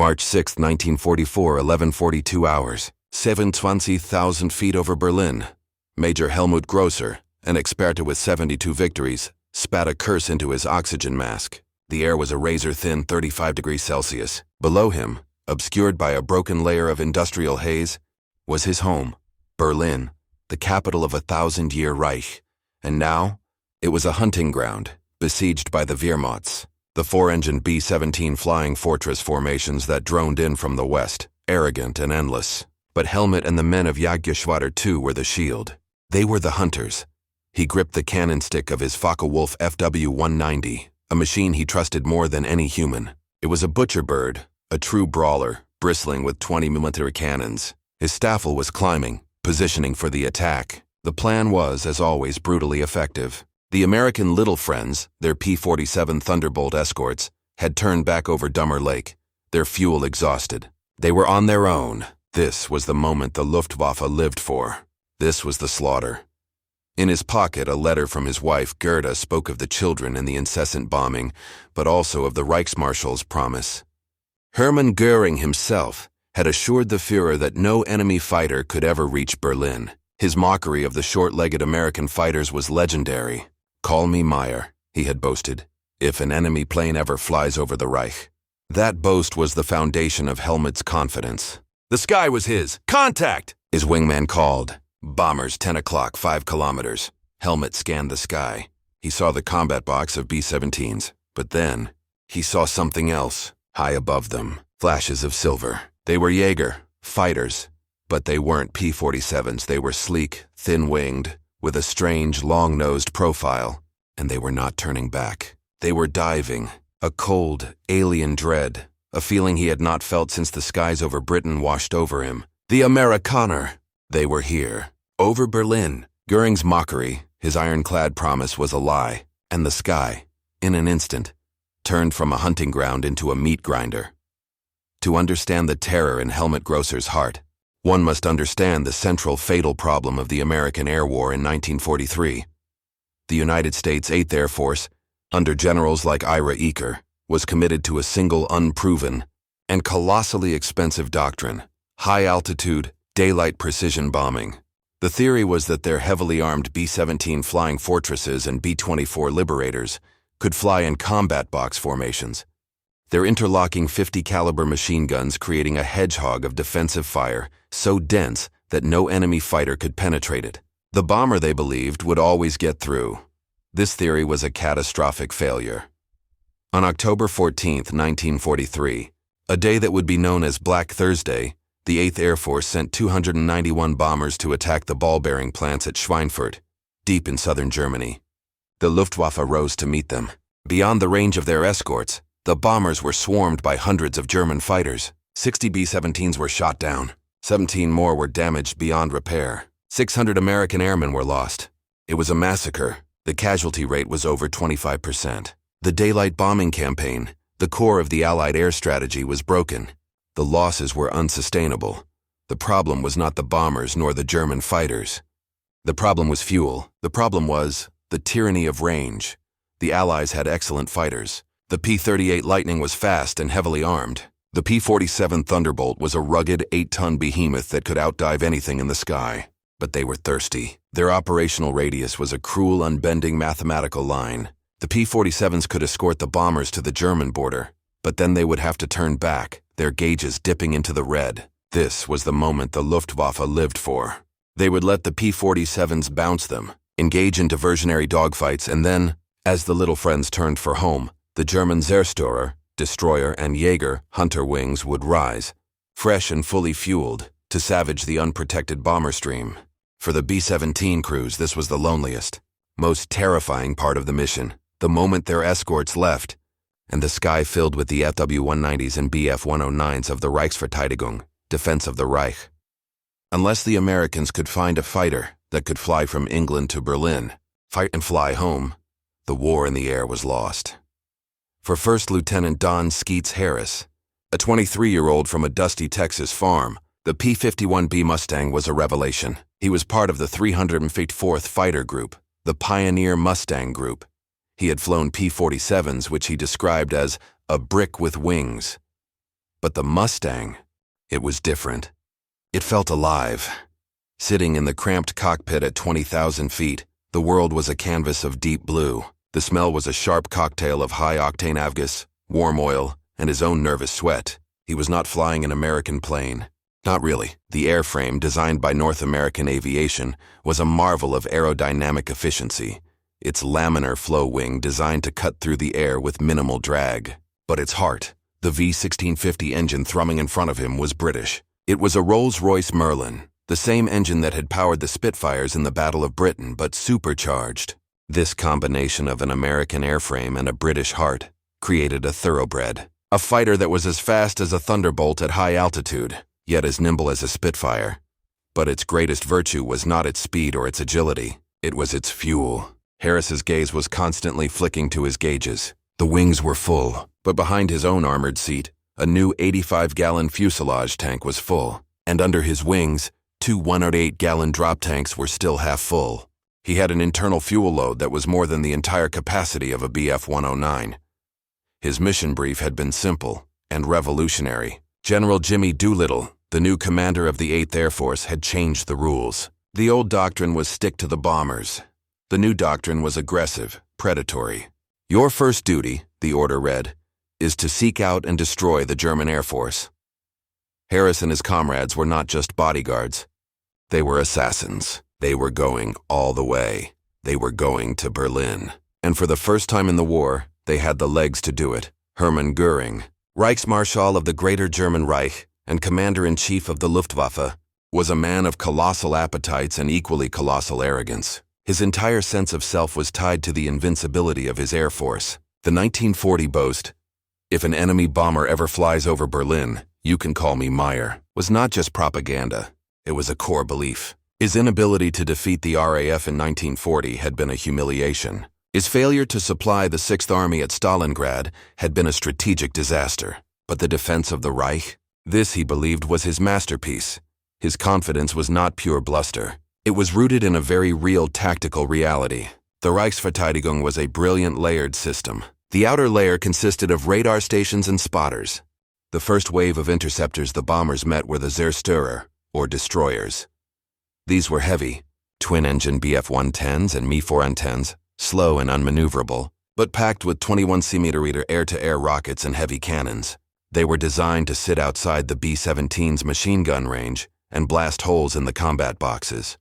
March 6, 1944, 11:42 hours. 27,000 feet over Berlin. Major Helmut Grosser, an experte with 72 victories, spat a curse into his oxygen mask. The air was a razor-thin 35 degrees Celsius. Below him, obscured by a broken layer of industrial haze, was his home, Berlin, the capital of a 1,000-year Reich. And now, it was a hunting ground, besieged by the Wehrmachts, the 4-engine B-17 flying fortress formations that droned in from the west, arrogant and endless. But Helmut and the men of Jagdgeschwader II were the shield. They were the hunters. He gripped the cannon stick of his Focke-Wulf FW-190, a machine he trusted more than any human. It was a butcher bird, a true brawler, bristling with 20mm cannons. His staffel was climbing, positioning for the attack. The plan was, as always, brutally effective. The American Little Friends, their P-47 Thunderbolt escorts, had turned back over Dummer Lake, their fuel exhausted. They were on their own. This was the moment the Luftwaffe lived for. This was the slaughter. In his pocket, a letter from his wife, Gerda, spoke of the children and the incessant bombing, but also of the Reichsmarshal's promise. Hermann Göring himself had assured the Führer that no enemy fighter could ever reach Berlin. His mockery of the short-legged American fighters was legendary. "Call me Meyer," he had boasted, "if an enemy plane ever flies over the Reich." That boast was the foundation of Helmut's confidence. The sky was his. "Contact!" his wingman called. Bombers, 10 o'clock, 5 kilometers. Helmut scanned the sky. He saw the combat box of B-17s. But then, he saw something else, high above them. Flashes of silver. They were Jaeger, fighters. But they weren't P-47s. They were sleek, thin-winged, with a strange, long-nosed profile. And they were not turning back. They were diving. A cold, alien dread. A feeling he had not felt since the skies over Britain washed over him. The Amerikaner! They were here. Over Berlin. Göring's mockery, his ironclad promise, was a lie. And the sky, in an instant, turned from a hunting ground into a meat grinder. To understand the terror in Helmut Grosser's heart, one must understand the central fatal problem of the American Air War in 1943. The United States 8th Air Force, under generals like Ira Eaker, was committed to a single unproven and colossally expensive doctrine: high-altitude, daylight precision bombing. The theory was that their heavily armed B-17 flying fortresses and B-24 Liberators could fly in combat box formations, their interlocking 50-caliber machine guns creating a hedgehog of defensive fire so dense that no enemy fighter could penetrate it. The bomber, they believed, would always get through. This theory was a catastrophic failure. On October 14, 1943, a day that would be known as Black Thursday, the 8th Air Force sent 291 bombers to attack the ball-bearing plants at Schweinfurt, deep in southern Germany. The Luftwaffe rose to meet them. Beyond the range of their escorts, the bombers were swarmed by hundreds of German fighters. 60 B-17s were shot down. 17 more were damaged beyond repair. 600 American airmen were lost. It was a massacre. The casualty rate was over 25%. The daylight bombing campaign, the core of the Allied air strategy, was broken. The losses were unsustainable. The problem was not the bombers nor the German fighters. The problem was fuel. The problem was the tyranny of range. The Allies had excellent fighters. The P-38 Lightning was fast and heavily armed. The P-47 Thunderbolt was a rugged 8-ton behemoth that could outdive anything in the sky. But they were thirsty. Their operational radius was a cruel, unbending mathematical line. The P-47s could escort the bombers to the German border, but then they would have to turn back, their gauges dipping into the red. This was the moment the Luftwaffe lived for. They would let the P-47s bounce them, engage in diversionary dogfights, and then, as the Little Friends turned for home, the German Zerstörer, destroyer, and Jaeger, hunter wings would rise, fresh and fully fueled, to savage the unprotected bomber stream. For the B-17 crews, this was the loneliest, most terrifying part of the mission. The moment their escorts left, and the sky filled with the FW-190s and Bf-109s of the Reichsverteidigung, Defense of the Reich. Unless the Americans could find a fighter that could fly from England to Berlin, fight and fly home, the war in the air was lost. For First Lieutenant Don Skeets Harris, a 23-year-old from a dusty Texas farm, the P-51 Mustang was a revelation. He was part of the 354th Fighter Group, the Pioneer Mustang Group. He had flown P-47s, which he described as a brick with wings. But the Mustang, it was different. It felt alive. Sitting in the cramped cockpit at 20,000 feet, the world was a canvas of deep blue. The smell was a sharp cocktail of high-octane avgas, warm oil, and his own nervous sweat. He was not flying an American plane. Not really. The airframe, designed by North American Aviation, was a marvel of aerodynamic efficiency. Its laminar flow wing designed to cut through the air with minimal drag. But its heart, the V1650 engine thrumming in front of him, was British. It was a Rolls-Royce Merlin, the same engine that had powered the Spitfires in the Battle of Britain, but supercharged. This combination of an American airframe and a British heart created a thoroughbred. A fighter that was as fast as a Thunderbolt at high altitude, yet as nimble as a Spitfire. But its greatest virtue was not its speed or its agility. It was its fuel. Harris's gaze was constantly flicking to his gauges. The wings were full, but behind his own armored seat, a new 85-gallon fuselage tank was full, and under his wings, two 108-gallon drop tanks were still half full. He had an internal fuel load that was more than the entire capacity of a Bf-109. His mission brief had been simple and revolutionary. General Jimmy Doolittle, the new commander of the 8th Air Force, had changed the rules. The old doctrine was stick to the bombers. The new doctrine was aggressive, predatory. Your first duty, the order read, is to seek out and destroy the German Air Force. Harris and his comrades were not just bodyguards. They were assassins. They were going all the way. They were going to Berlin. And for the first time in the war, they had the legs to do it. Hermann Göring, Reichsmarschall of the Greater German Reich and Commander-in-Chief of the Luftwaffe, was a man of colossal appetites and equally colossal arrogance. His entire sense of self was tied to the invincibility of his Air Force. The 1940 boast, "If an enemy bomber ever flies over Berlin, you can call me Meyer," was not just propaganda. It was a core belief. His inability to defeat the RAF in 1940 had been a humiliation. His failure to supply the 6th Army at Stalingrad had been a strategic disaster. But the defense of the Reich? This, he believed, was his masterpiece. His confidence was not pure bluster. It was rooted in a very real tactical reality. The Reichsverteidigung was a brilliant layered system. The outer layer consisted of radar stations and spotters. The first wave of interceptors the bombers met were the Zerstörer, or destroyers. These were heavy, twin-engine Bf-110s and Mi-410s, slow and unmaneuverable, but packed with 21 cm air-to-air rockets and heavy cannons. They were designed to sit outside the B-17's machine gun range and blast holes in the combat boxes.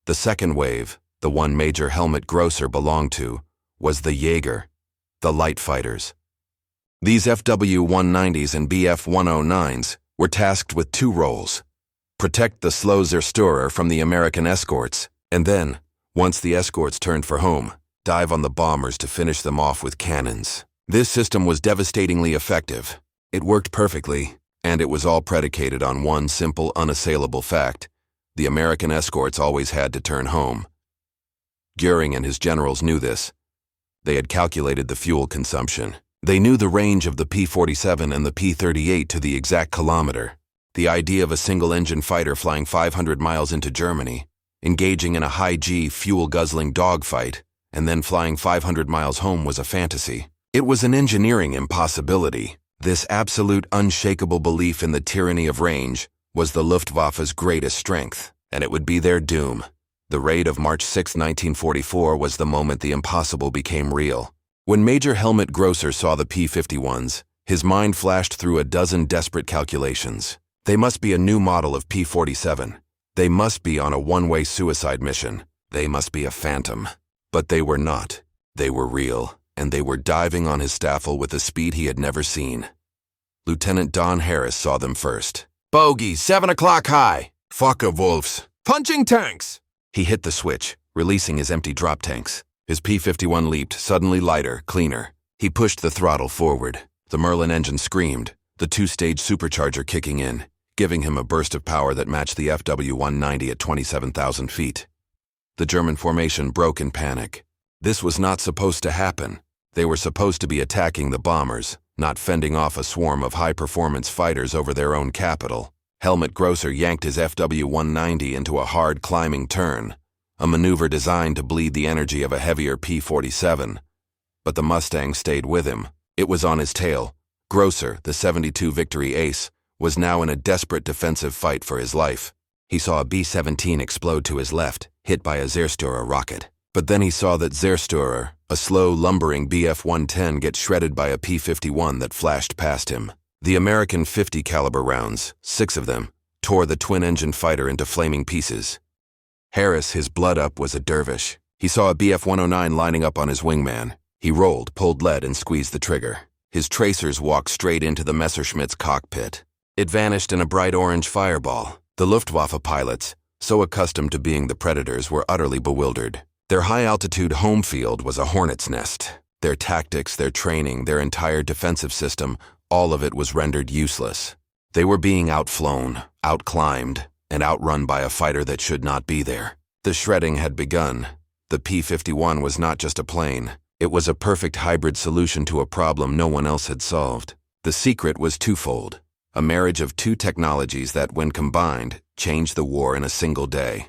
The second wave, the one Major Helmut Grosser belonged to, was the Jaeger, the light fighters. These FW-190s and Bf-109s were tasked with two roles: protect the slow Zerstörer from the American escorts, and then, once the escorts turned for home, dive on the bombers to finish them off with cannons. This system was devastatingly effective. It worked perfectly, and it was all predicated on one simple, unassailable fact: the American escorts always had to turn home. Göring and his generals knew this. They had calculated the fuel consumption. They knew the range of the P-47 and the P-38 to the exact kilometer. The idea of a single-engine fighter flying 500 miles into Germany, engaging in a high-G, fuel-guzzling dogfight, and then flying 500 miles home was a fantasy. It was an engineering impossibility. This absolute, unshakable belief in the tyranny of range was the Luftwaffe's greatest strength, and it would be their doom. The raid of March 6, 1944 was the moment the impossible became real. When Major Helmut Grosser saw the P-51s, his mind flashed through a dozen desperate calculations. They must be a new model of P-47. They must be on a one-way suicide mission. They must be a phantom. But they were not. They were real, and they were diving on his staffel with a speed he had never seen. Lieutenant Don Harris saw them first. "Bogey, 7 o'clock high. Focke Wolfs. Punching tanks!" He hit the switch, releasing his empty drop tanks. His P-51 leaped, suddenly lighter, cleaner. He pushed the throttle forward. The Merlin engine screamed, the two-stage supercharger kicking in, giving him a burst of power that matched the FW-190 at 27,000 feet. The German formation broke in panic. This was not supposed to happen. They were supposed to be attacking the bombers, not fending off a swarm of high-performance fighters over their own capital. Helmut Grosser yanked his FW-190 into a hard climbing turn, a maneuver designed to bleed the energy of a heavier P-47. But the Mustang stayed with him. It was on his tail, Grocer, the 72 Victory ace, was now in a desperate defensive fight for his life. He saw a B-17 explode to his left, hit by a Zerstörer rocket. But then he saw that Zerstörer, a slow, lumbering Bf-110, get shredded by a P-51 that flashed past him. The American 50 caliber rounds, 6 of them, tore the twin-engine fighter into flaming pieces. Harris, his blood up, was a dervish. He saw a Bf-109 lining up on his wingman. He rolled, pulled lead, and squeezed the trigger. His tracers walked straight into the Messerschmitt's cockpit. It vanished in a bright orange fireball. The Luftwaffe pilots, so accustomed to being the predators, were utterly bewildered. Their high-altitude home field was a hornet's nest. Their tactics, their training, their entire defensive system, all of it was rendered useless. They were being outflown, outclimbed, and outrun by a fighter that should not be there. The shredding had begun. The P-51 was not just a plane. It was a perfect hybrid solution to a problem no one else had solved. The secret was twofold, a marriage of two technologies that, when combined, changed the war in a single day.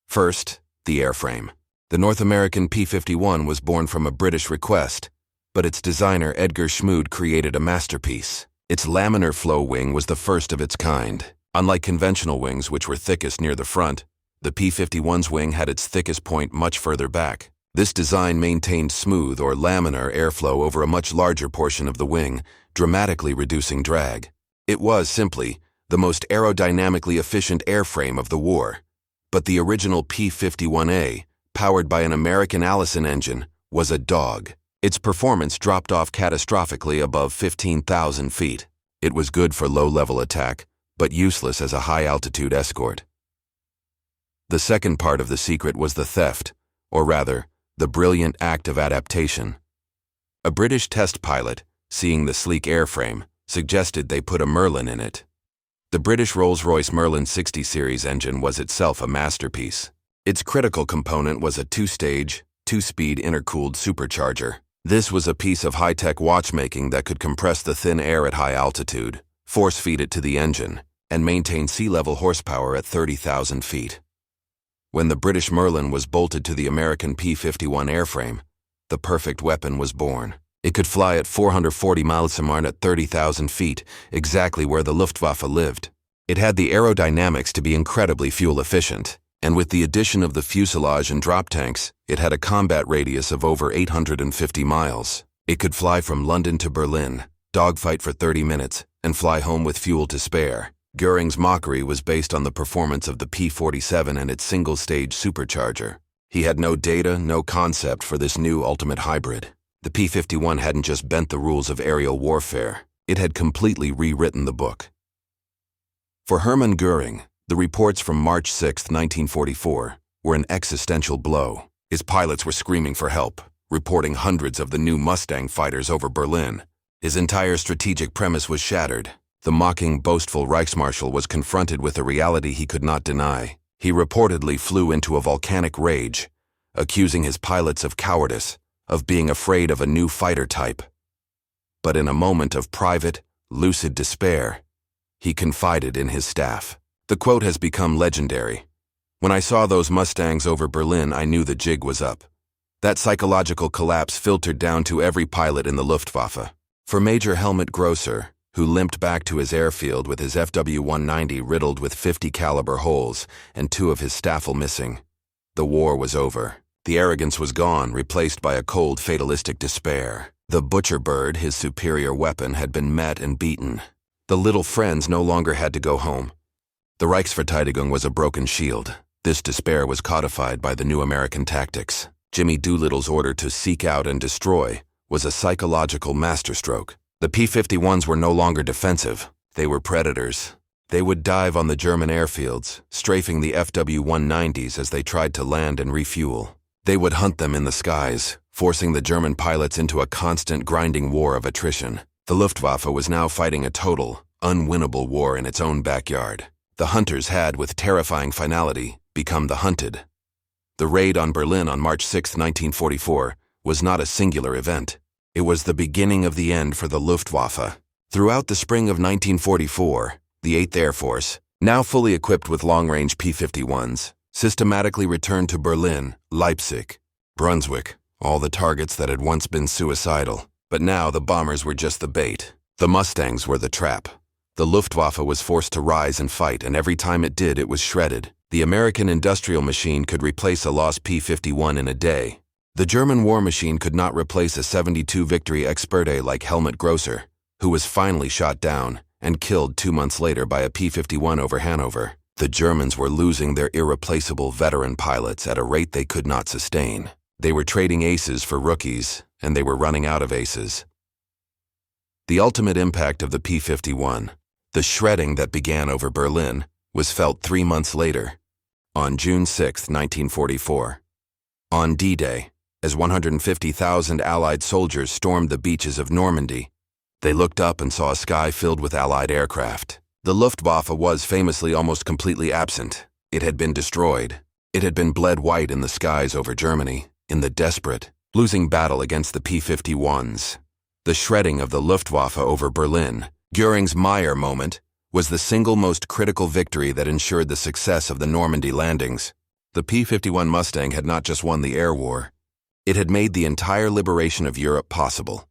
First, the airframe. The North American P-51 was born from a British request, but its designer Edgar Schmood created a masterpiece. Its laminar flow wing was the first of its kind. Unlike conventional wings, which were thickest near the front, the P-51's wing had its thickest point much further back. This design maintained smooth or laminar airflow over a much larger portion of the wing, dramatically reducing drag. It was, simply, the most aerodynamically efficient airframe of the war. But the original P-51A, powered by an American Allison engine, was a dog. Its performance dropped off catastrophically above 15,000 feet. It was good for low-level attack, but useless as a high-altitude escort. The second part of the secret was the theft, or rather, the brilliant act of adaptation. A British test pilot, seeing the sleek airframe, suggested they put a Merlin in it. The British Rolls-Royce Merlin 60 series engine was itself a masterpiece. Its critical component was a two-stage, two-speed intercooled supercharger. This was a piece of high-tech watchmaking that could compress the thin air at high altitude, force-feed it to the engine, and maintain sea-level horsepower at 30,000 feet. When the British Merlin was bolted to the American P-51 airframe, the perfect weapon was born. It could fly at 440 miles an hour at 30,000 feet, exactly where the Luftwaffe lived. It had the aerodynamics to be incredibly fuel-efficient, and with the addition of the fuselage and drop tanks, it had a combat radius of over 850 miles. It could fly from London to Berlin, dogfight for 30 minutes, and fly home with fuel to spare. Göring's mockery was based on the performance of the P-47 and its single-stage supercharger. He had no data, no concept for this new ultimate hybrid. The P-51 hadn't just bent the rules of aerial warfare, it had completely rewritten the book. For Hermann Göring, the reports from March 6, 1944, were an existential blow. His pilots were screaming for help, reporting hundreds of the new Mustang fighters over Berlin. His entire strategic premise was shattered. The mocking, boastful Reichsmarschall was confronted with a reality he could not deny. He reportedly flew into a volcanic rage, accusing his pilots of cowardice, of being afraid of a new fighter type. But in a moment of private, lucid despair, he confided in his staff. The quote has become legendary. "When I saw those Mustangs over Berlin, I knew the jig was up." That psychological collapse filtered down to every pilot in the Luftwaffe. For Major Hermann Göring, who limped back to his airfield with his FW-190 riddled with 50 caliber holes and 2 of his staffel missing, the war was over. The arrogance was gone, replaced by a cold, fatalistic despair. The butcher bird, his superior weapon, had been met and beaten. The little friends no longer had to go home. The Reichsverteidigung was a broken shield. This despair was codified by the new American tactics. Jimmy Doolittle's order to seek out and destroy was a psychological masterstroke. The P-51s were no longer defensive. They were predators. They would dive on the German airfields, strafing the FW-190s as they tried to land and refuel. They would hunt them in the skies, forcing the German pilots into a constant grinding war of attrition. The Luftwaffe was now fighting a total, unwinnable war in its own backyard. The hunters had, with terrifying finality, become the hunted. The raid on Berlin on March 6, 1944, was not a singular event. It was the beginning of the end for the Luftwaffe. Throughout the spring of 1944, the 8th Air Force, now fully equipped with long-range P-51s, systematically returned to Berlin, Leipzig, Brunswick, all the targets that had once been suicidal. But now the bombers were just the bait. The Mustangs were the trap. The Luftwaffe was forced to rise and fight, and every time it did, it was shredded. The American industrial machine could replace a lost P-51 in a day. The German war machine could not replace a 72 victory experte like Helmut Grosser, who was finally shot down and killed 2 months later by a P-51 over Hanover. The Germans were losing their irreplaceable veteran pilots at a rate they could not sustain. They were trading aces for rookies, and they were running out of aces. The ultimate impact of the P-51, the shredding that began over Berlin, was felt 3 months later, on June 6, 1944. On D-Day, as 150,000 Allied soldiers stormed the beaches of Normandy, they looked up and saw a sky filled with Allied aircraft. The Luftwaffe was famously almost completely absent. It had been destroyed. It had been bled white in the skies over Germany, in the desperate, losing battle against the P-51s. The shredding of the Luftwaffe over Berlin, Göring's Meyer moment, was the single most critical victory that ensured the success of the Normandy landings. The P-51 Mustang had not just won the air war. It had made the entire liberation of Europe possible.